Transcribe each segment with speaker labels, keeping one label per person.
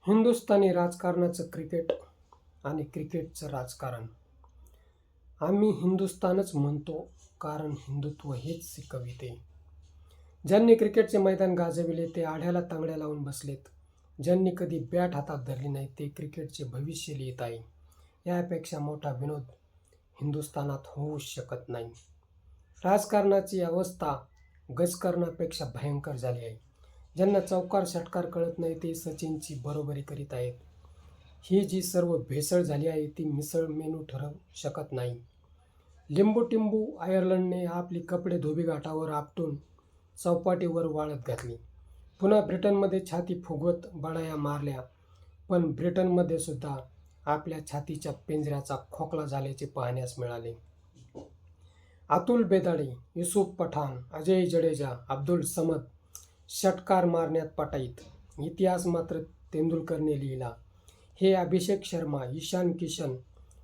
Speaker 1: हिंदुस्थानी राजकारणाचं क्रिकेट आणि क्रिकेटचं राजकारण. आम्ही हिंदुस्थानच म्हणतो कारण हिंदुत्व हेच शिकविते. ज्यांनी क्रिकेटचे मैदान गाजविले ते आढ्याला तांगड्या लावून बसलेत. ज्यांनी कधी बॅट हातात धरली नाही ते क्रिकेटचे भविष्य लिहित आहे. यापेक्षा मोठा विनोद हिंदुस्थानात होऊच शकत नाही. राजकारणाची अवस्था गजकरणापेक्षा भयंकर झाली आहे. ज्यांना चौकार षटकार कळत नाही ते सचिनची बरोबरी करीत आहेत. ही जी सर्व भेसळ झाली आहे ती मिसळ मेनू ठरवू शकत नाही. लिंबू आयर्लंडने आपली कपडे धोबीघाटावर आपटून चौपाटीवर वाळत घातली. पुन्हा ब्रिटनमध्ये छाती फुगवत बडाया मारल्या, पण ब्रिटनमध्ये सुद्धा आपल्या छातीच्या पिंजऱ्याचा खोकला झाल्याचे पाहण्यास मिळाले. अतुल बेदाडे, युसूफ पठाण, अजय जडेजा, अब्दुल समद षटकार मारण्यात पटाईत. इतिहास मात्र तेंडुलकरने लिहिला. हे अभिषेक शर्मा, ईशान किशन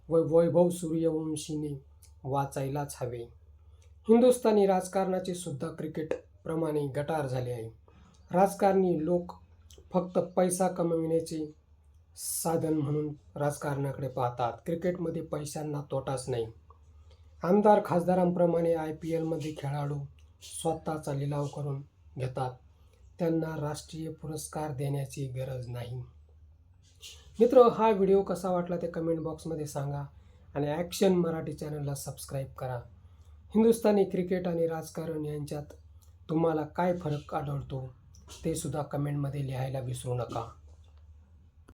Speaker 1: व वैभव सूर्यवंशीने वाचायलाच हवे. हिंदुस्थानी राजकारणाचे सुद्धा क्रिकेटप्रमाणे गटार झाले आहे. राजकारणी लोक फक्त पैसा कमविण्याचे साधन म्हणून राजकारणाकडे पाहतात. क्रिकेटमध्ये पैशांना तोटाच नाही. आमदार खासदारांप्रमाणे IPLमध्ये खेळाडू स्वतःचा लिलाव करून घेतात. त्यांना राष्ट्रीय पुरस्कार देण्याची गरज नाही. मित्र, हा व्हिडिओ कसा वाटला ते कमेंट बॉक्समध्ये सांगा आणि ॲक्शन मराठी चॅनलला सबस्क्राईब करा. हिंदुस्थानी क्रिकेट आणि राजकारण यांच्यात तुम्हाला काय फरक आढळतो ते सुद्धा कमेंटमध्ये लिहायला विसरू नका.